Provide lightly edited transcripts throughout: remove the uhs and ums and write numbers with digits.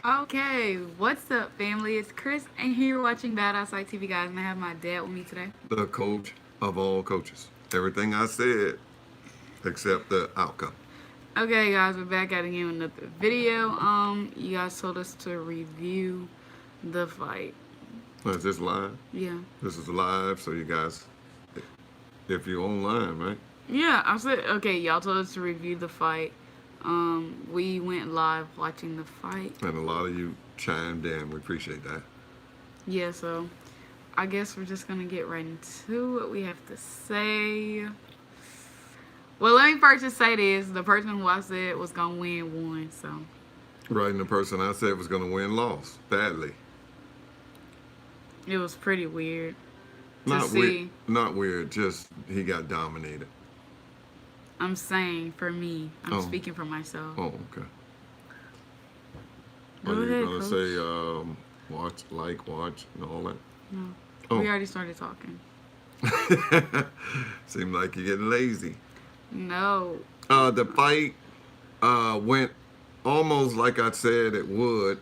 Okay, what's up, family? It's Chris, and here watching Bad Outside TV, guys. And I have my dad with me today. The coach of all coaches. Everything I said except the outcome. Okay, guys, we're back at it again with another video. You guys told us to review the fight. Is this live? Yeah, This is live, so you guys, if you're online, right? yeah. I said okay. Y'all told us to review the fight. We went live watching the fight. And a lot of you chimed in. We appreciate that. Yeah, so I guess we're just gonna get right into what we have to say. Well, let me first just say this: the person who I said was gonna win won. So Right, and the person I said was going to win lost badly. it was pretty weird to Not see. weird. Not weird. Just he got dominated. I'm saying for me, I'm Oh. speaking for myself. Oh, okay. Go Are you ahead, going to Coach. say watch, and all that? No, Oh. we already started talking. Seemed like you're getting lazy. No, The fight went almost like I said it would.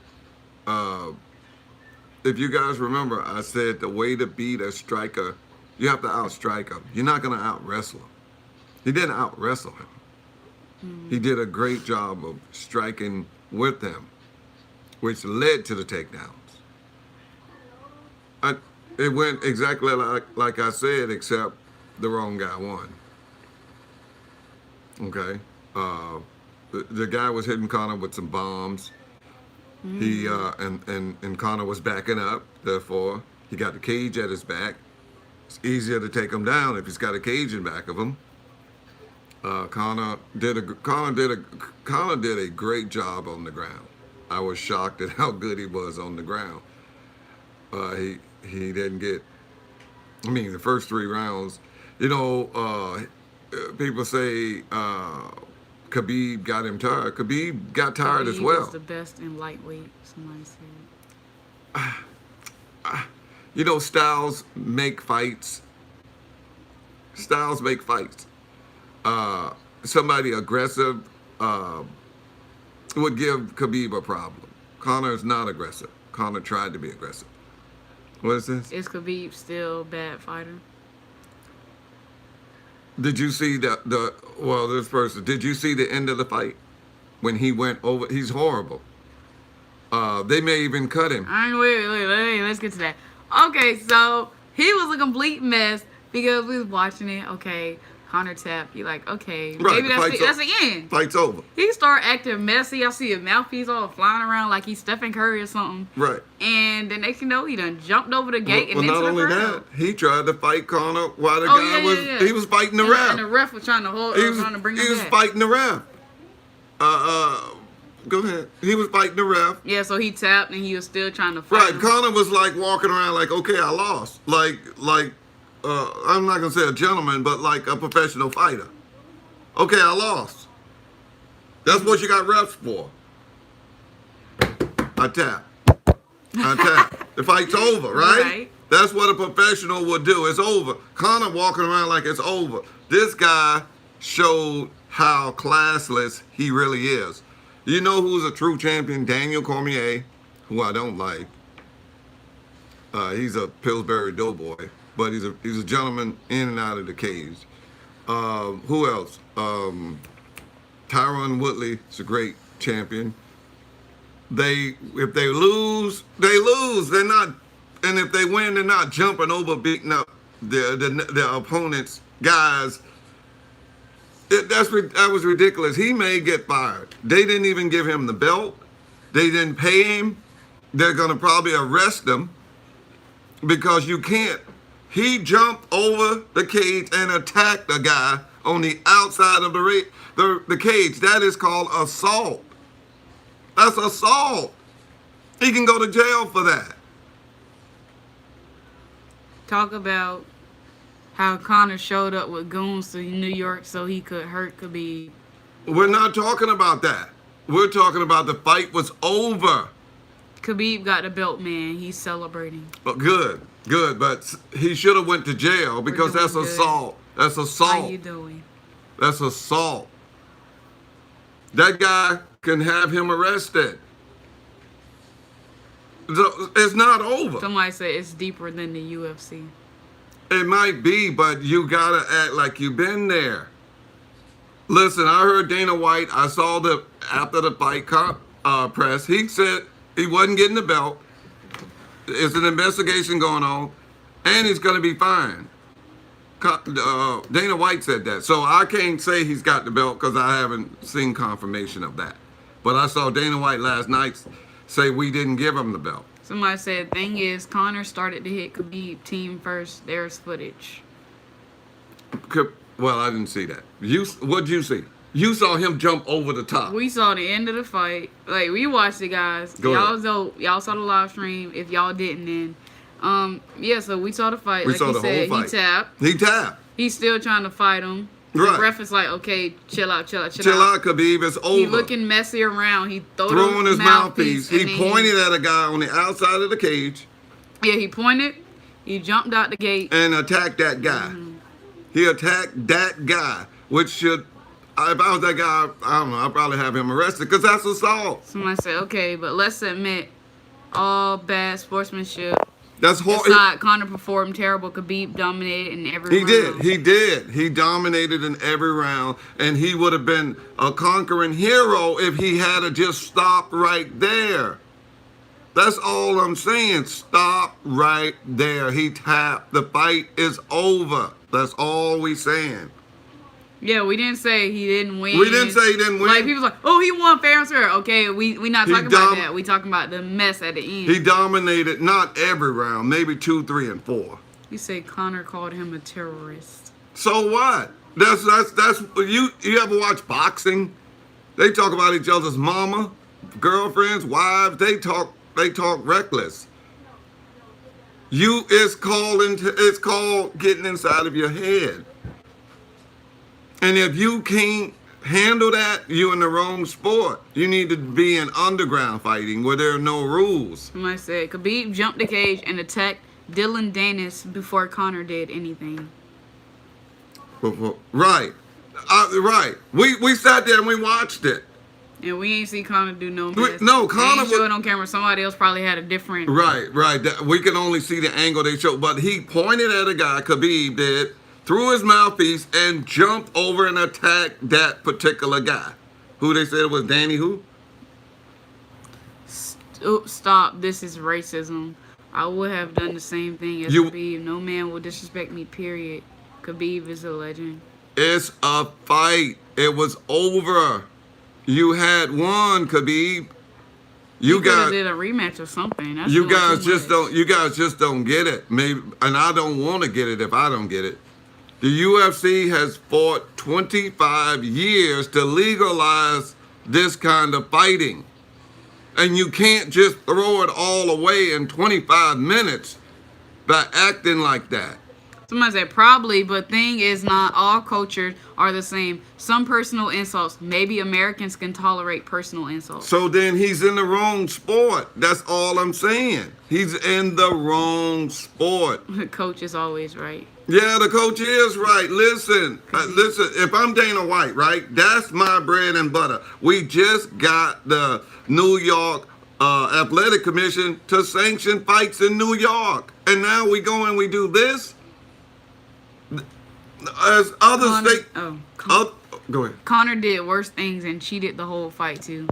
If you guys remember, I said the way to beat a striker, you have to outstrike him. You're not going to out wrestle him. He didn't out wrestle him. He did a great job of striking with him, which led to the takedowns. It went exactly like I said, except the wrong guy won. Okay, the guy was hitting Conor with some bombs. He and Conor was backing up. Therefore, he got the cage at his back. It's easier to take him down if he's got a cage in back of him. Conor did a great job on the ground. I was shocked at how good he was on the ground. He didn't get. I mean, the first 3 rounds. You know, people say Khabib got him tired. Khabib got tired as he well. was the best in lightweight. Somebody said. You know, styles make fights. Styles make fights. Somebody aggressive would give Khabib a problem. Conor is not aggressive. Conor tried to be aggressive. What is this? Is Khabib still a bad fighter? Did you see this person? Did you see the end of the fight when he went over? He's horrible. They may even cut him. I ain't wait. Let's get to that. Okay, so he was a complete mess because we was watching it. Okay, Conor tapped. You like, okay, Right, maybe the that's fight's the end. Fight's over. He started acting messy. I see his mouthpiece all flying around like he's Stephen Curry or something. Right. And the next you know, he done jumped over the gate Well, and not into only the crowd. that, he tried to fight Conor while the Oh, guy yeah. he was fighting the And ref. the ref was trying to hold, trying to bring him He was back. fighting the ref. Go ahead. He was fighting the ref. Yeah, so he tapped and he was still trying to fight. Right. him. Conor was like walking around like, okay, I lost. I'm not gonna say a gentleman, but like a professional fighter. Okay, I lost. That's what you got refs for. I tap. The fight's over, right? Right. That's what a professional would do. It's over. Conor walking around like it's over. This guy showed how classless he really is. You know who's a true champion? Daniel Cormier, who I don't like. He's a Pillsbury doughboy, but he's a gentleman in and out of the cage. Who else? Tyron Woodley is a great champion. If they lose, they lose. They're not, and if they win, they're not jumping over, beating up their opponents' guys. That was ridiculous. He may get fired. They didn't even give him the belt. They didn't pay him. They're gonna probably arrest him because you can't. He jumped over the cage and attacked a guy on the outside of the cage. That is called assault. That's assault. He can go to jail for that. Talk about how Conor showed up with goons to New York so he could hurt Khabib. We're not talking about that. We're talking about the fight was over. Khabib got the belt, man. He's celebrating. But good, but he should have went to jail because doing that's good. assault. That's assault. How you doing? That's assault. That guy can have him arrested. So it's not over. Somebody said it's deeper than the UFC. It might be, but you gotta act like you've been there. Listen, I heard Dana White. I saw the after the fight press. He said he wasn't getting the belt. It's an investigation going on, and he's gonna be fine. Dana White said that, so I can't say he's got the belt because I haven't seen confirmation of that. But I saw Dana White last night say we didn't give him the belt. Somebody said, thing is, Conor started to hit Khabib team first. There's footage. Well, I didn't see that. What'd you see? You saw him jump over the top. We saw the end of the fight. Like, we watched it, guys. Y'all saw the live stream. If y'all didn't, then yeah. So we saw the fight. We like saw he the said, whole fight. He tapped. He tapped. He's still trying to fight him. Right. The ref is like, okay, chill out. Chill out, Khabib. It's over. He looking messy around. He throwing his mouthpiece. He and pointed at a guy on the outside of the cage. Yeah, he pointed. He jumped out the gate and attacked that guy. Mm-hmm. He attacked that guy, which should, if I was that guy, I don't know, I'd probably have him arrested because that's assault. Somebody said, okay, but let's admit, all bad sportsmanship. That's horrible. Aside, Conor performed terrible. Khabib dominated in every round. He did. He dominated in every round, and he would have been a conquering hero if he had just stopped right there. That's all I'm saying. Stop right there. He tapped. The fight is over. That's all we saying. Yeah, we didn't say he didn't win. We didn't say he didn't win. Like, people's like, oh, he won fair and square. Okay, we not talking about that. We talking about the mess at the end. He dominated not every round, maybe 2, 3, and 4. You say Conor called him a terrorist. So what? That's you ever watch boxing? They talk about each other's mama, girlfriends, wives. They talk reckless. It's called getting inside of your head. And if you can't handle that, you're in the wrong sport. You need to be in underground fighting where there are no rules. Somebody said Khabib jumped the cage and attacked Dylan Danis before Conor did anything. Right. Right. We sat there and we watched it. And we ain't see Conor do no mess. No, Conor showed it on camera. Somebody else probably had a different. Right. We can only see the angle they showed. But he pointed at a guy, Khabib did, threw his mouthpiece, and jumped over and attacked that particular guy. Who they said was Danny who? Stop. This is racism. I would have done the same thing as Khabib. No man will disrespect me, period. Khabib is a legend. It's a fight. It was over. You had won, Khabib. You guys did a rematch or something. That's you guys just don't get it. Maybe, and I don't want to get it if I don't get it. The UFC has fought 25 years to legalize this kind of fighting. And you can't just throw it all away in 25 minutes by acting like that. Somebody said probably, but thing is not all cultures are the same. Some personal insults, maybe Americans can tolerate personal insults. So then he's in the wrong sport. That's all I'm saying. He's in the wrong sport. The coach is always right. Yeah, the coach is right. Listen, if I'm Dana White, right, that's my bread and butter. We just got the New York Athletic Commission to sanction fights in New York. And now we go and we do this. As other states... go ahead. Conor did worse things and cheated the whole fight, too.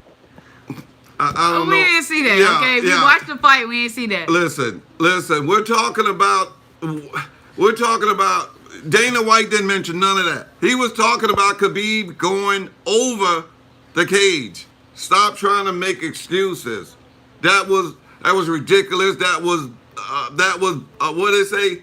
I don't know. We didn't see that, okay? If we watched the fight, we didn't see that. Listen. We're talking about... Dana White didn't mention none of that. He was talking about Khabib going over the cage. Stop trying to make excuses. That was ridiculous. That was what did they say?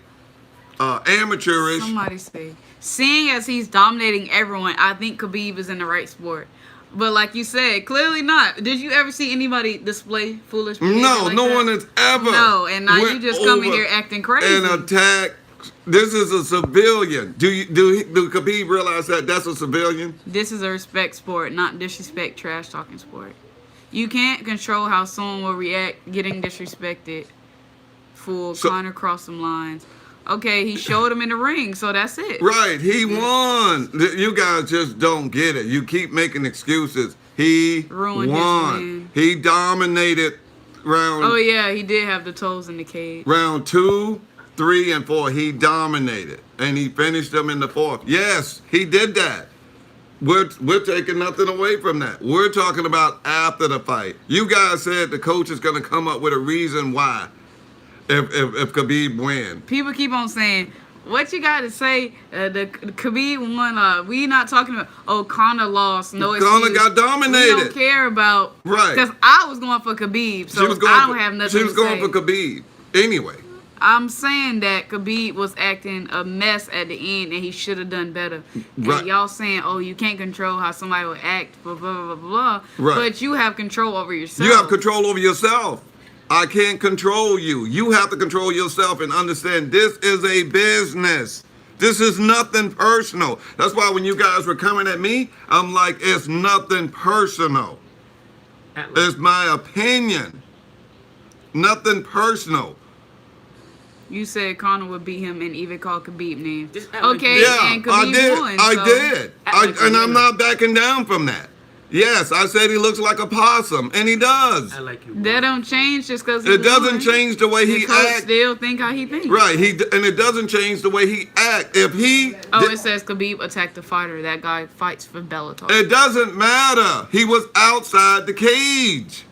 Amateurish. Somebody say, seeing as he's dominating everyone, I think Khabib is in the right sport. But like you said, clearly not. Did you ever see anybody display foolish behavior? No one has ever. No, and now you just come in here acting crazy. And attack. This is a civilian. Do Khabib realize that that's a civilian? This is a respect sport, not disrespect, trash talking sport. You can't control how someone will react getting disrespected. Conor crossed some lines. Okay, he showed him in the ring, so that's it. Right, he won. You guys just don't get it. You keep making excuses. He ruined won. His win. He dominated Oh yeah, he did have the toes in the cage. round 2, 3, and 4, he dominated, and he finished them in the 4th. Yes, he did that. We're taking nothing away from that. We're talking about after the fight. You guys said the coach is going to come up with a reason why if Khabib wins. People keep on saying, what you got to say? The Khabib won. We not talking about, oh, Conor lost. No excuse. Conor got dominated. We don't care about. Right. Because I was going for Khabib, so I don't have nothing to say. She was going for Khabib. Anyway. I'm saying that Khabib was acting a mess at the end and he should have done better. Right. And y'all saying, oh, you can't control how somebody will act, blah, blah, blah, blah. Right. But you have control over yourself. You have control over yourself. I can't control you. You have to control yourself and understand this is a business. This is nothing personal. That's why when you guys were coming at me, I'm like, it's nothing personal. It's my opinion. Nothing personal. You said Conor would beat him and even call Khabib names. Okay, yeah, and Khabib won. I did. And I'm not backing down from that. Yes, I said he looks like a possum, and he does. I like you. That don't change just because it doesn't change the way he acts. Still think how he thinks. Right. And it doesn't change the way he acts. If he it says Khabib attacked the fighter. That guy fights for Bellator. It doesn't matter. He was outside the cage.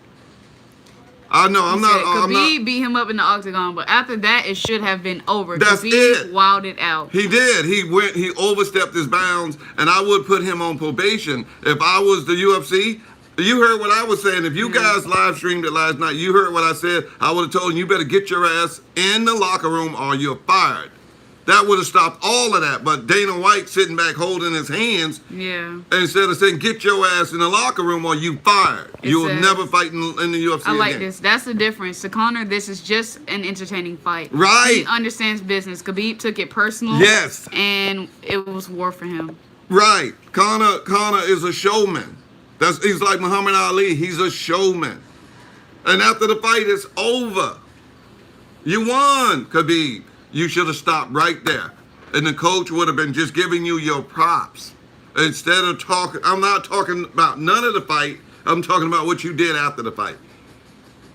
I know. Khabib beat him up in the octagon, but after that, it should have been over. That's Khabib wilded out. He did. He overstepped his bounds, and I would put him on probation if I was the UFC. You heard what I was saying. If you guys live streamed it last night, you heard what I said. I would have told you better get your ass in the locker room or you're fired. That would have stopped all of that. But Dana White sitting back holding his hands. Yeah. Instead of saying, get your ass in the locker room or you fired. You will never fight in the UFC I like again. this. That's the difference. To Conor, this is just an entertaining fight. Right. He understands business. Khabib took it personal. Yes. And it was war for him. Right. Conor is a showman. He's like Muhammad Ali. He's a showman. And after the fight is over, you won, Khabib. You should have stopped right there. And the coach would have been just giving you your props. Instead of talking, I'm not talking about none of the fight. I'm talking about what you did after the fight.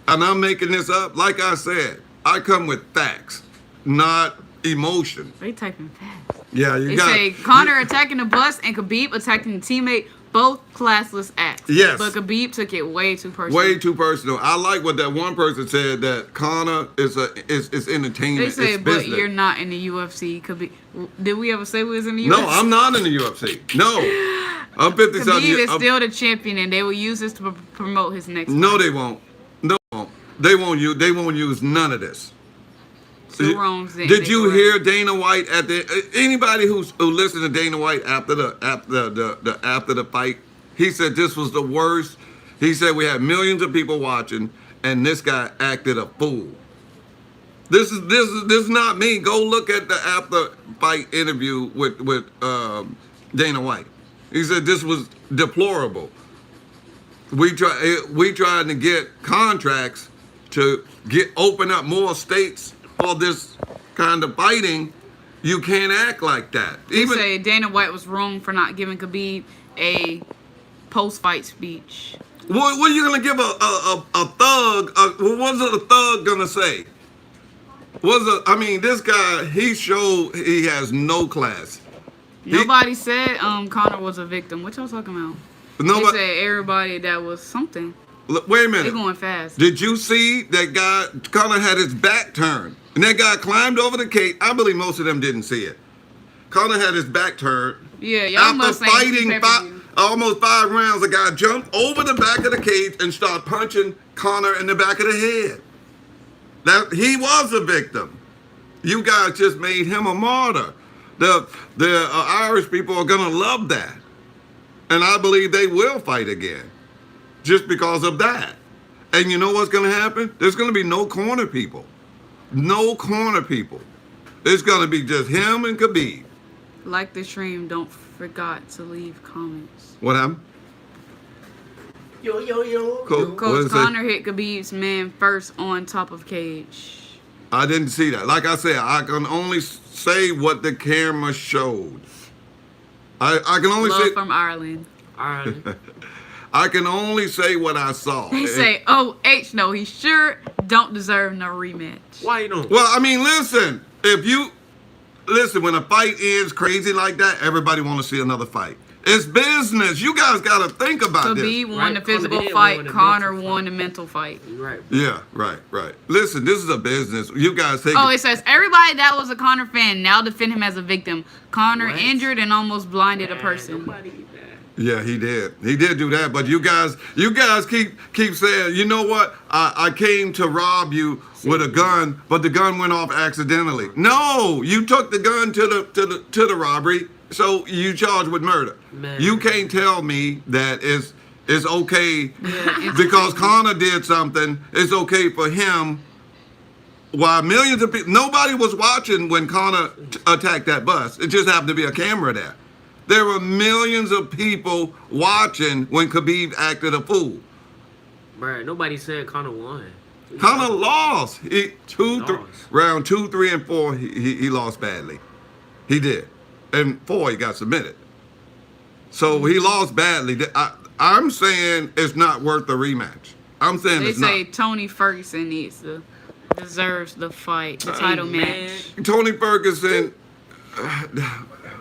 And I'm making this up. Like I said, I come with facts, not emotion. They typing fast. Yeah, you they got say Conor attacking the bus and Khabib attacking the teammate. Both classless acts. Yes. But Khabib took it way too personal. Way too personal. I like what that one person said, that Conor is entertainment. They say, it's but business. You're not in the UFC. Khabib, did we ever say we was in the UFC? No, I'm not in the UFC. No. I'm 50 Khabib something. is still the champion, and they will use this to promote his next No, fight. they won't. No, they won't use none of this. Two wrongs. Did you hear Dana White at the? Anybody who listened to Dana White after the fight? He said this was the worst. He said we had millions of people watching, and this guy acted a fool. This is not me. Go look at the after fight interview with Dana White. He said this was deplorable. We trying to get contracts to open up more states for this kind of fighting. You can't act like that. They say Dana White was wrong for not giving Khabib a post-fight speech. What are you gonna give a thug? What's a thug gonna say? This guy, he showed he has no class. Nobody said Conor was a victim. What y'all talking about? They said everybody that was something. Wait a minute. They're going fast. Did you see that guy? Conor had his back turned, and that guy climbed over the cage. I believe most of them didn't see it. Conor had his back turned. Yeah, y'all must fighting almost 5 rounds, the guy jumped over the back of the cage and started punching Conor in the back of the head. That he was a victim. You guys just made him a martyr. The Irish people are gonna love that, and I believe they will fight again, just because of that. And you know what's gonna happen? There's gonna be no corner people. No corner people. It's gonna be just him and Khabib. Like the stream, don't forget to leave comments. What happened? Yo. Coach Conor hit Khabib's man first on top of cage. I didn't see that. Like I said, I can only say what the camera showed. I can only Love say from Ireland. I can only say what I saw. They say, oh, H, no, he sure don't deserve no rematch. Why you don't? Well, I mean, listen. When a fight ends crazy like that, everybody want to see another fight. It's business. You guys got to think about this. Khabib won Right, the physical Conor did fight. win the Conor mental won the mental fight. Right. Yeah, right. Listen, this is a business. You guys take Oh, it. it says everybody that was a Conor fan now defend him as a victim. Conor What? injured and almost blinded a Man, person. nobody- Yeah, he did. He did do that. But you guys keep saying, you know what? I came to rob you with a gun, but the gun went off accidentally. No, you took the gun to the robbery, so you charged with murder. Man. You can't tell me that it's okay Yeah, because Conor did something. It's okay for him. While millions of people, nobody was watching when Conor attacked that bus. It just happened to be a camera there. There were millions of people watching when Khabib acted a fool. Bruh, nobody said Conor won. Conor lost. Lost. Round 2, 3, and 4, he lost badly. He did. And 4, he got submitted. So he lost badly. I'm saying it's not worth the rematch. I'm saying They it's say not. Tony Ferguson deserves the fight, the title man. match. Tony Ferguson.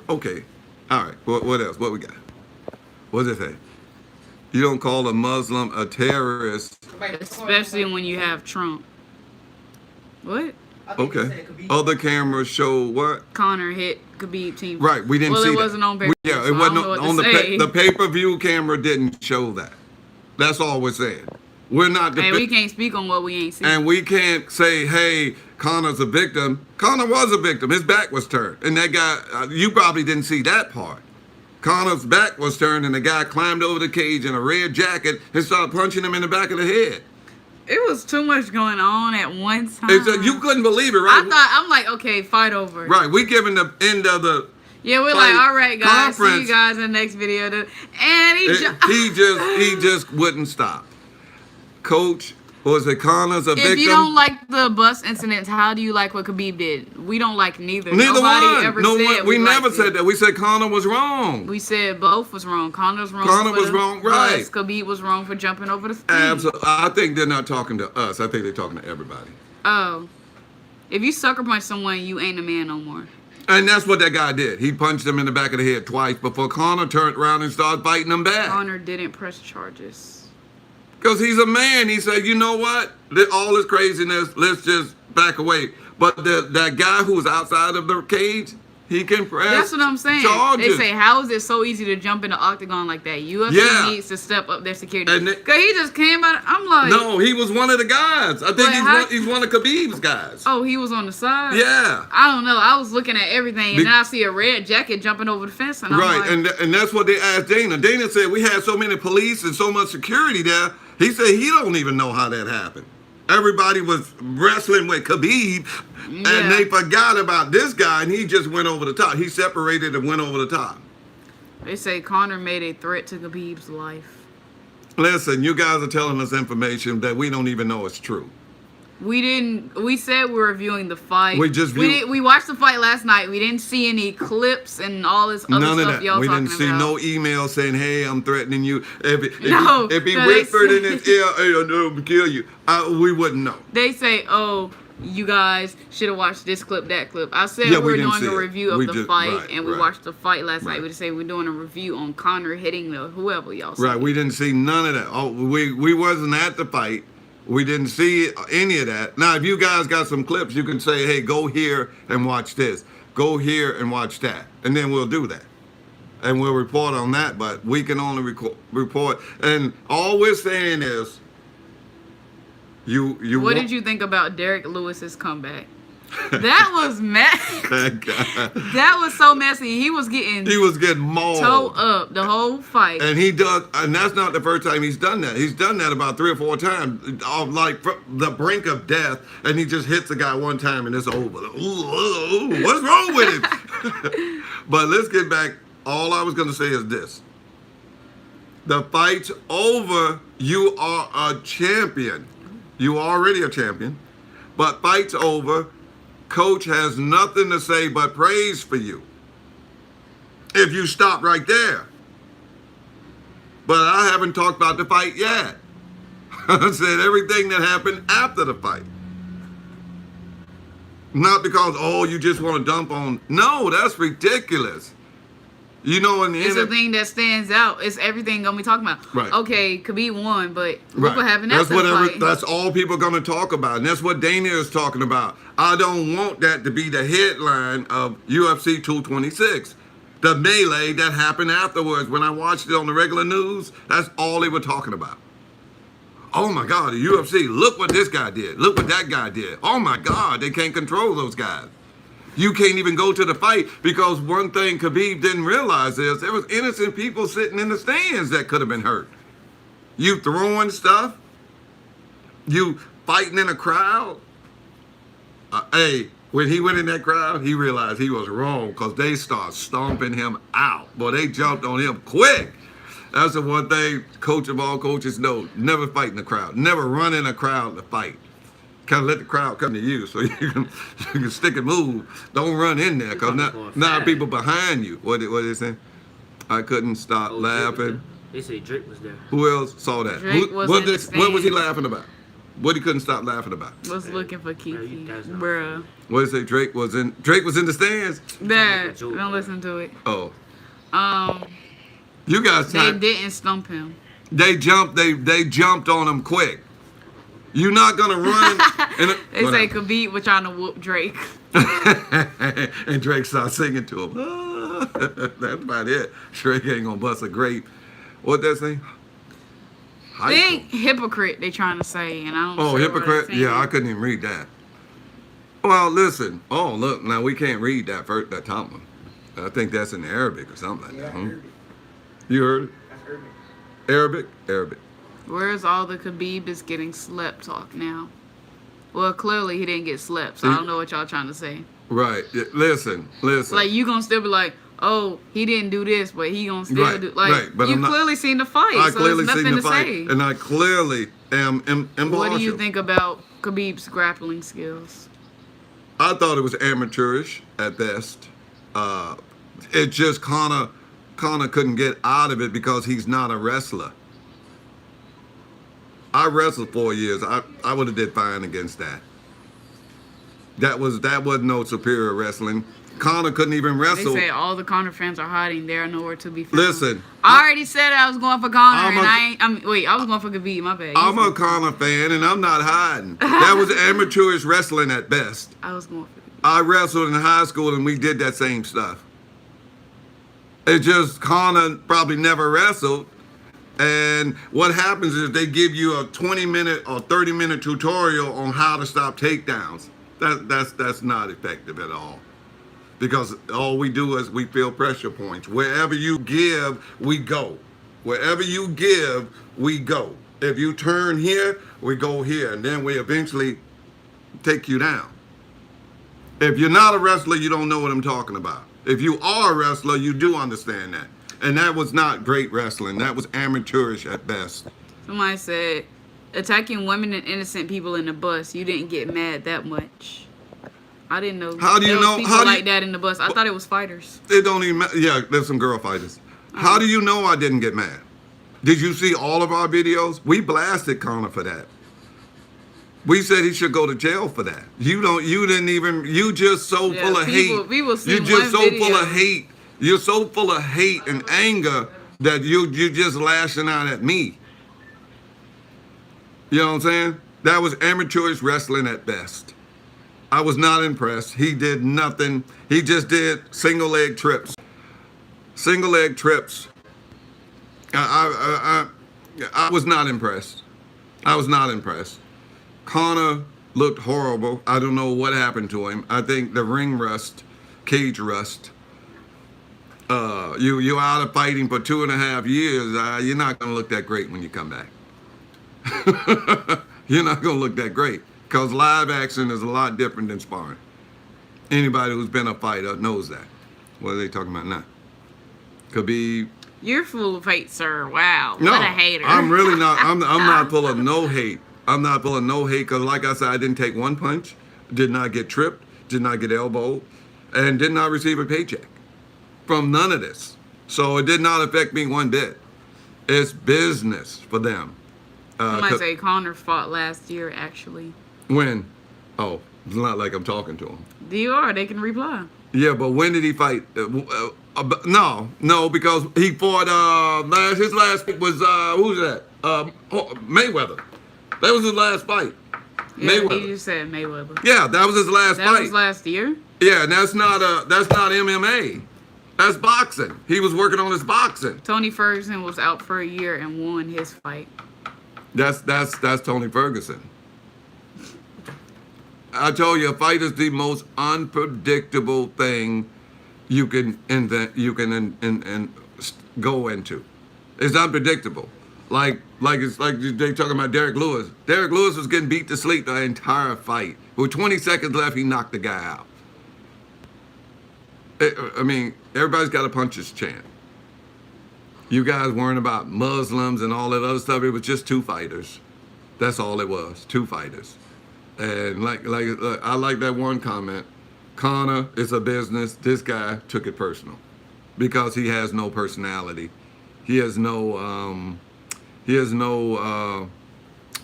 Okay. All right. What else? What we got? What does it say? You don't call a Muslim a terrorist. Especially when you have Trump. What? Okay. Other cameras show what? Conor hit Khabib team. Right. We didn't well, see it that. wasn't on pay-per-view, Yeah, so it I wasn't don't know what on to say. the pay-per-view camera didn't show that. That's all we're saying. We're not. Hey, we can't speak on what we ain't seen. And we can't say, hey, Conor's a victim. Conor was a victim. His back was turned. And that guy, you probably didn't see that part. Conor's back was turned and the guy climbed over the cage in a red jacket and started punching him in the back of the head. It was too much going on at one time. You couldn't believe it, right? I'm like, okay, fight over. Right, we giving the end of the Yeah, we're fight like, all right, guys, see conference. you guys in the next video. And He just wouldn't stop. Coach, was it Conor's a victim? If you don't like the bus incidents, how do you like what Khabib did? We don't like neither. Neither Nobody one. ever No said one. We never liked said it. that. We said Conor was wrong. We said both was wrong. Conor's wrong. Conor for was the wrong, right. bus. Khabib was wrong for jumping over the thing. Absolutely. I think they're not talking to us. I think they're talking to everybody. Oh, if you sucker punch someone, you ain't a man no more. And that's what that guy did. He punched him in the back of the head twice before Conor turned around and started fighting him back. Conor didn't press charges. Because he's a man. He said, you know what? All this craziness, let's just back away. But that guy who's outside of the cage, he can press That's what I'm saying. charges. They say, how is it so easy to jump in the octagon like that? UFC Yeah. needs to step up their security. And Because he just came out. I'm like, No, he was one of the guys. I think But he's one of Khabib's guys. oh, he was on the side? Yeah. I don't know. I was looking at everything, and Be- then I see a red jacket jumping over the fence, and I'm Right, like, and that's what they asked Dana. Dana said we had so many police and so much security there. He said he don't even know how that happened. Everybody was wrestling with Khabib, Yeah. and they forgot about this guy, and he just went over the top. He separated and went over the top. they say Conor made a threat to Khabib's life. Listen, you guys are telling us information that we don't even know is true. We said we were reviewing the fight. We just we watched the fight last night. We didn't see any clips and all this other None of stuff that. y'all We talking didn't see about. no email saying, "Hey, I'm threatening you." No, If he no, they whispered in said- his ear, "Hey, I'm gonna kill you," we wouldn't know. They say, "Oh, you guys should have watched this clip, that clip." I said Yeah, we we were didn't doing see a it. review We of the just- fight, right, and we right. watched the fight last night. Right. We just say we're doing a review on Conor hitting the whoever y'all say. Right, we didn't see none of that. Oh, we wasn't at the fight. We didn't see any of that. Now, if you guys got some clips, you can say, "Hey, go here and watch this. Go here and watch that," and then we'll do that, and we'll report on that. But we can only report, and all we're saying is, you. What did you think about Derek Lewis's comeback? That was That guy. That was so messy. He was getting He was getting mauled. toe up the whole fight. And and that's not the first time he's done that. He's done that about 3 or 4 times, like from the brink of death, and he just hits the guy one time and it's over. Ooh, what's wrong with him? But let's get back. All I was going to say is this. The fight's over. You are a champion. You are already a champion. But fight's over. Coach has nothing to say but praise for you. If you stop right there. but I haven't talked about the fight yet. I said everything that happened after the fight. Not because, oh, you just want to dump on. No, that's ridiculous. You know, in the It's end, the thing that stands out. It's everything gonna be talking about. Right. Okay, Khabib won, but look right. what happened That's after the whatever. fight. That's all people are going to talk about, and that's what Dana is talking about. I don't want that to be the headline of UFC 226. The melee that happened afterwards. When I watched it on the regular news, that's all they were talking about. Oh my God, the UFC! Look what this guy did. Look what that guy did. Oh my God, they can't control those guys. You can't even go to the fight because one thing Khabib didn't realize is there was innocent people sitting in the stands that could have been hurt. You throwing stuff, you fighting in a crowd. Hey, when he went in that crowd, he realized he was wrong because they started stomping him out. Boy, they jumped on him quick. That's the one thing coach of all coaches know. Never fight in the crowd. Never run in a crowd to fight. Kind of let the crowd come to you so you can stick and move. Don't run in there because now people behind you. What did they say? I couldn't stop laughing. They say Drake was there. Who else saw that? Drake was in the What was he stands. laughing about? What he couldn't stop laughing about? Was looking for Kiki, you guys know. bruh. What did he say? Drake was in the stands? Dad, joke, don't bro. listen to it. Oh, Um, you guys. they didn't stump him. They jumped. They jumped on him quick. You're not gonna run. They say Khabib was trying to whoop Drake. And Drake started singing to him. That's about it. Drake ain't gonna bust a grape. What that say? Big hypocrite, they trying to say, and I don't. Oh, say what hypocrite? they're saying. Yeah, I couldn't even read that. Well, listen. Oh, look. Now we can't read that first. That top one. I think that's in Arabic or something like that. Huh? You heard it? Arabic. Arabic. Where's all the Khabib is getting slept talk now? Well, clearly he didn't get slept, so I don't know what y'all trying to say. Right. Yeah, listen. Like, you gonna still be like, oh, he didn't do this, but he gonna still Right, do. Like, right, but you I'm not- clearly seen the fight, I so clearly there's seen nothing the to fight, say. and I clearly am impartial. What do you think about Khabib's grappling skills? I thought it was amateurish at best. It just Conor couldn't get out of it because he's not a wrestler. I wrestled 4 years. I would have did fine against that. That wasn't no superior wrestling. Conor couldn't even They wrestle. say all the Conor fans are hiding. They are nowhere to be found. Listen, I already said I was going for Conor, I'm and a- I was going for Khabib. My bad. I'm a Conor fan, and I'm not hiding. That was amateurish wrestling at best. I was going for Khabib. I wrestled in high school, and we did that same stuff. It just Conor probably never wrestled. And what happens is they give you a 20-minute or 30-minute tutorial on how to stop takedowns. That's not effective at all. Because all we do is we feel pressure points. Wherever you give, we go. Wherever you give, we go. If you turn here, we go here. And then we eventually take you down. If you're not a wrestler, you don't know what I'm talking about. If you are a wrestler, you do understand that. And that was not great wrestling. That was amateurish at best. Somebody said, attacking women and innocent people in the bus. You didn't get mad that much. I didn't know. How do you there was know- people how do you- like that in the bus? I thought it was fighters. It don't even matter. Yeah, there's some girl fighters. How do you know I didn't get mad? Did you see all of our videos? We blasted Conor for that. We said he should go to jail for that. You just so Yeah, full of people hate. see You're just one so video. full of hate. You're so full of hate and anger that you're just lashing out at me. You know what I'm saying? That was amateurish wrestling at best. I was not impressed. He did nothing. He just did single leg trips. Single leg trips. I was not impressed. I was not impressed. Conor looked horrible. I don't know what happened to him. I think the ring rust, cage rust. You out of fighting for 2.5 years. You're not gonna look that great when you come back. You're not gonna look that great because live action is a lot different than sparring. Anybody who's been a fighter knows that. What are they talking about now? Khabib. You're full of hate, sir. Wow. No, What a hater. I'm really not. I'm not full of no hate. I'm not full of no hate because, like I said, I didn't take one punch, did not get tripped, did not get elbowed, and did not receive a paycheck from none of this. So it did not affect me one bit. It's business for them. Somebody say Conor fought last year, actually. When? Oh, it's not like I'm talking to him. DR, they can reply. Yeah, but when did he fight? No, because he fought. His last fight was who's that? Mayweather. That was his last fight. Yeah, Mayweather. he just said Mayweather. Yeah, that was his last That fight. was last year? Yeah, and that's not MMA. That's boxing. He was working on his boxing. Tony Ferguson was out for a year and won his fight. That's Tony Ferguson. I told you, a fight is the most unpredictable thing you can invent, go into. It's unpredictable. Like they talking about Derek Lewis. Derek Lewis was getting beat to sleep the entire fight. With 20 seconds left, he knocked the guy out. I mean, everybody's got a puncher's chance. You guys worrying about Muslims and all that other stuff. It was just two fighters. That's all it was. Two fighters. And I like that one comment. Conor is a business. This guy took it personal because he has no personality. He has no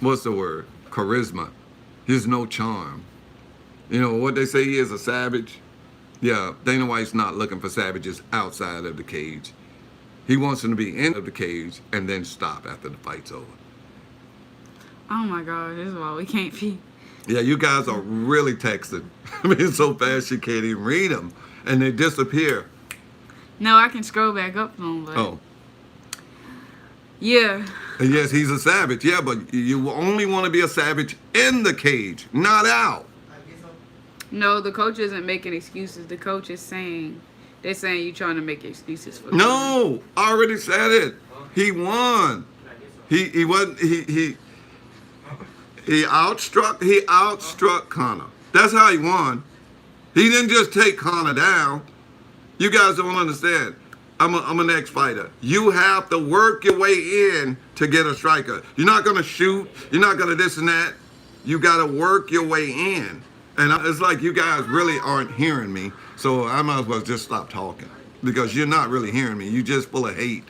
what's the word? Charisma. He has no charm. You know what they say, he is a savage? Yeah, Dana White's not looking for savages outside of the cage. He wants them to be in the cage and then stop after the fight's over. Oh my God, this is why we can't be. Yeah, you guys are really texting. I mean, so fast you can't even read them. And they disappear. No, I can scroll back up to them, but... Oh. Yeah. And yes, he's a savage. Yeah, but you only want to be a savage in the cage, not out. No, the coach isn't making excuses. The coach is saying... They're saying you're trying to make excuses for... No, I already said it. He won. He wasn't... He outstruck Conor. That's how he won. He didn't just take Conor down. You guys don't understand. I'm an ex-fighter. You have to work your way in to get a striker. You're not gonna shoot. You're not gonna this and that. You gotta work your way in. And it's like you guys really aren't hearing me. So I might as well just stop talking because you're not really hearing me. You're just full of hate.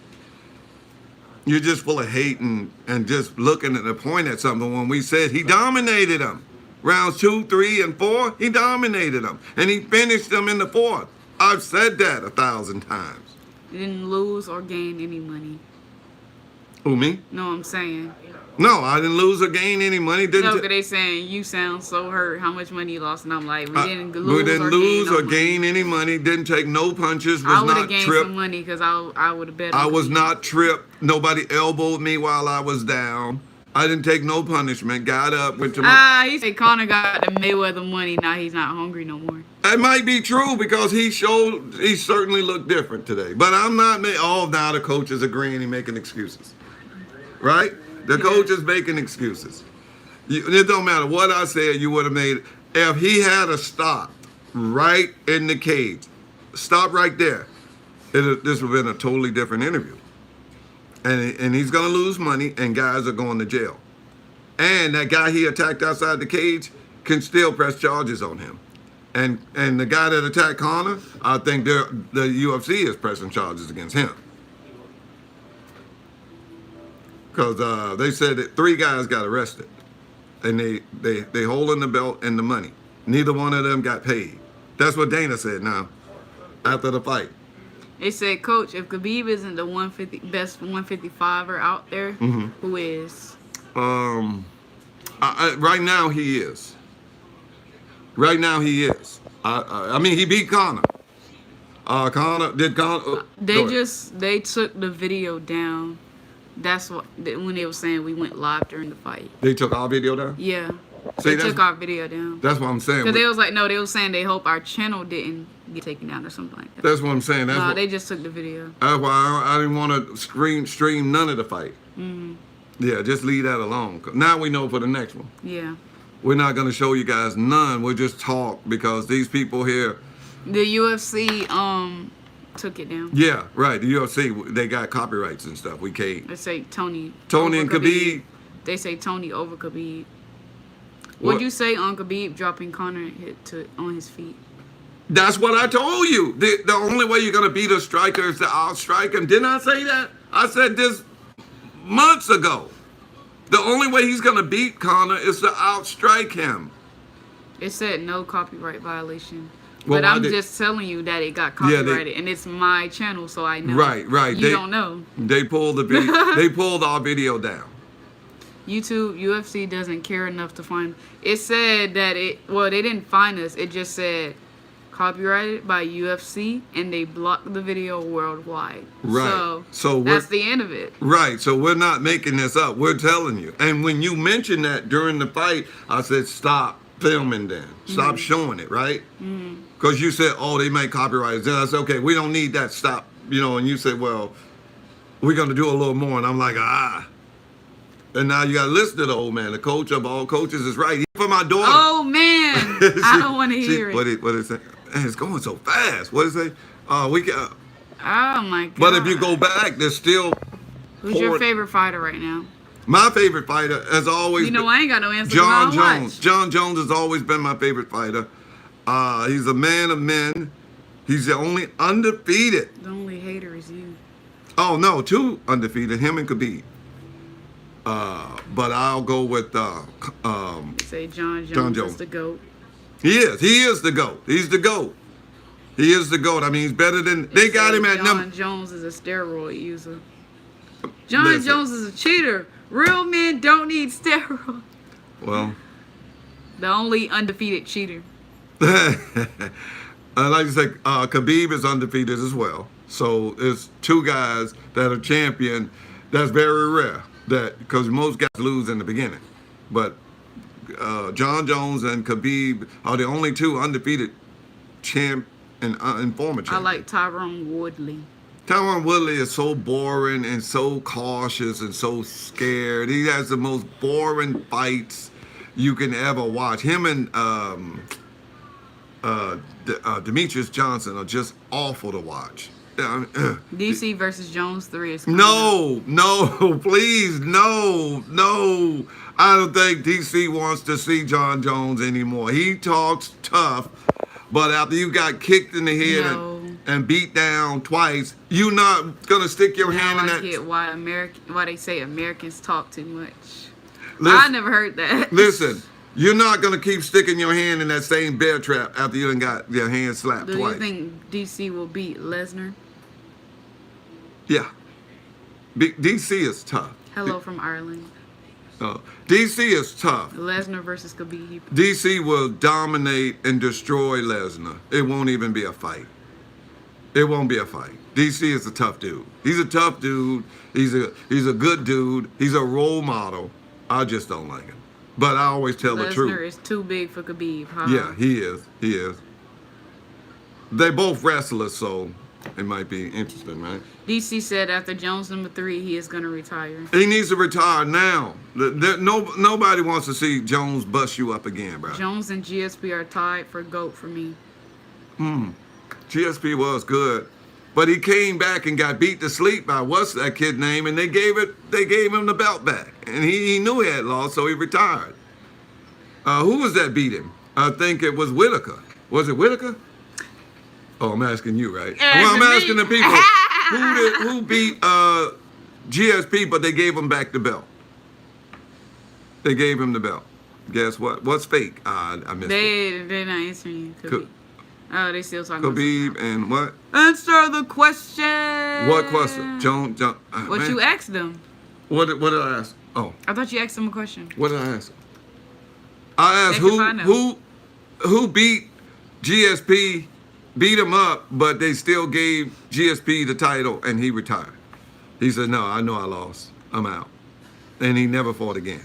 You're just full of hate and just looking at the point at something when we said he dominated them. Rounds 2, 3, and 4, he dominated them. And he finished them in the 4th. I've said that 1,000 times. You didn't lose or gain any money. Who, me? No, I'm saying. No, I didn't lose or gain any money. No, because they saying you sound so hurt. How much money you lost? And I'm like, we didn't lose or gain gain any money. Didn't take no punches. Was I would not have gained tripped. some money because I would have bet. I was not tripped. Nobody elbowed me while I was down. I didn't take no punishment. Got up, went to my... he said Conor got the Mayweather money. Now he's not hungry no more. That might be true because he certainly looked different today. But I'm not... now the coach is agreeing and making excuses. Right? The coach is making excuses. It don't matter what I said, you would have made... If he had a stop right in the cage, stop right there, this would have been a totally different interview. And he's going to lose money, and guys are going to jail. And that guy he attacked outside the cage can still press charges on him. And the guy that attacked Conor, I think the UFC is pressing charges against him. Because they said that 3 guys got arrested. And they holding the belt and the money. Neither one of them got paid. That's what Dana said now, after the fight. They said, Coach, if Khabib isn't the best 155er out there, who is? Right now he is. Right now he is. I mean, he beat Conor. Conor. They took the video down. That's what when they were saying we went live during the fight. They took our video down? Yeah. See, they took our video down. That's what I'm saying. Because they was like, no, they was saying they hope our channel didn't get taken down or something like that. That's what I'm saying. They just took the video. That's why I didn't want to stream none of the fight. Yeah, just leave that alone. Now we know for the next one. Yeah. We're not going to show you guys none. We'll just talk because these people here. The UFC took it down. Yeah, right. The UFC, they got copyrights and stuff. We can't. They say Tony and Khabib. They say Tony over Khabib. What'd you say on Khabib dropping Conor on his feet? That's what I told you. The only way you're going to beat a striker is to outstrike him. Didn't I say that? I said this months ago. The only way he's gonna beat Conor is to outstrike him. It said no copyright violation. Well, But why I'm did- just telling you that it got Yeah, they- copyrighted, and it's my channel, so I know. Right. You don't know. They pulled the video. They pulled our video down. YouTube, UFC doesn't care enough to find. It said that they didn't find us. It just said copyrighted by UFC, and they blocked the video worldwide. Right. So that's the end of it. Right. So we're not making this up. We're telling you. And when you mentioned that during the fight, I said, stop filming then. Stop showing it, right? Because you said, oh, they make copyrights. Then I said, okay, we don't need that. Stop. And you said, well, we're going to do a little more. And I'm like, And now you got to listen to the old man. The coach of all coaches is right. He for my daughter. Oh, man. I don't want to hear it. What is it? Man, it's going so fast. What is it? We can. Oh, my God. But if you go back, there's still. Who's your favorite fighter right now? My favorite fighter has always been I ain't got no answer. John Jones. John Jones has always been my favorite fighter. He's a man of men. He's the only undefeated. The only hater is you. Oh, no, 2 undefeated, him and Khabib. But I'll go with Say John Jones. is the GOAT. He is the GOAT. He's the GOAT. He is the GOAT. I mean, he's better than they got him at number. John Jones is a steroid user. John Listen. Jones is a cheater. Real men don't need steroids. Well, The only undefeated cheater. I like to say Khabib is undefeated as well. So it's 2 guys that are champion. That's very rare. That because most guys lose in the beginning, but John Jones and Khabib are the only 2 undefeated champ and former champions. I like Tyrone Woodley. Tyron Woodley is so boring and so cautious and so scared. He has the most boring fights you can ever watch. Him and Demetrius Johnson are just awful to watch. DC versus Jones 3 is No, please, no. I don't think DC wants to see John Jones anymore. He talks tough, but after you got kicked in the head and beat down twice, you're not gonna stick your hand in I that. get why they say Americans talk too much. Listen, I never heard that. Listen, you're not gonna keep sticking your hand in that same bear trap after you done got your hand slapped Do twice. you think DC will beat Lesnar? Yeah. DC is tough. Hello from Ireland. DC is tough. Lesnar versus Khabib. DC will dominate and destroy Lesnar. It won't even be a fight. It won't be a fight. DC is a tough dude. He's a tough dude. He's a good dude. He's a role model. I just don't like him. But I always tell the truth. Lesnar is too big for Khabib. Huh? Yeah, he is. They both wrestlers, so it might be interesting, right? DC said after Jones number 3, he is going to retire. He needs to retire now. Nobody wants to see Jones bust you up again, bro. Jones and GSP are tied for GOAT for me. GSP was good, but he came back and got beat to sleep by what's that kid name, and they gave him the belt back, and he knew he had lost, so he retired. Who was that beat him? I think it was Whitaker. Was it Whitaker? Oh, I'm asking you, right? Well, I'm asking the people who beat GSP, but they gave him back the belt. They gave him the belt. Guess what? What's fake? I missed it. They're not answering you. Khabib. Oh, they still talking Khabib about and what? Answer the question. What question? John. What man. you asked them? What did I ask? Oh, I thought you asked them a question. what did I ask? I asked Heck if I know. who beat GSP, beat him up, but they still gave GSP the title and he retired. He said, "No, I know I lost. I'm out," and he never fought again.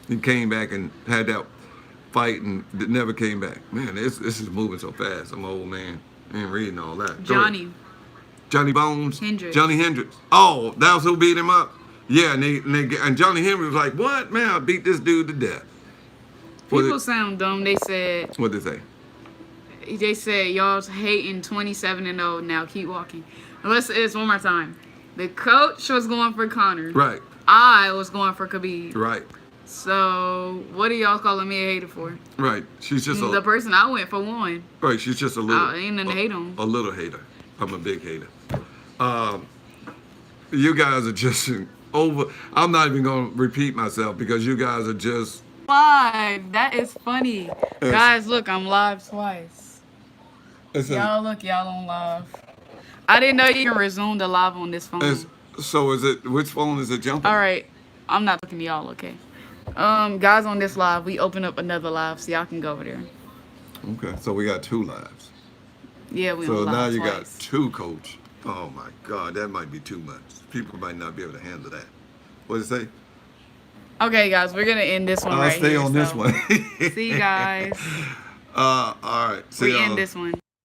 He came back and had that fight and never came back. Man, this is moving so fast. I'm an old man. I ain't reading all that. Go ahead. Johnny Bones. Hendricks. Johnny Hendricks. Oh, that was who beat him up? Yeah, and Johnny Hendricks was like, "What? Man, I beat this dude to death." People sound dumb. They said What'd they say? y'all's hating 27-0. Now keep walking. Let's say this one more time. The coach was going for Conor. Right. I was going for Khabib. Right. So what are y'all calling me a hater for? Right. She's just The person I went for won. right. She's just a little. Ain't nothing to hate on. A little hater. I'm a big hater. You guys are just over. I'm not even gonna repeat myself because you guys are just. Live. That is funny. Yes. Guys, look, I'm live twice. Y'all look, y'all on live. I didn't know you can resume the live on this phone. So is it? Which phone is it jumping? All right. I'm not talking to y'all, okay? Guys, on this live, we open up another live so y'all can go over there. Okay, so we got 2 lives. Yeah, we So on live now you got twice. 2, coach. Oh my God, that might be too much. People might not be able to handle that. What did it say? Okay, guys, we're gonna end this one I'll right stay here. on this so one. See you guys. All right. See We y'all. end this one.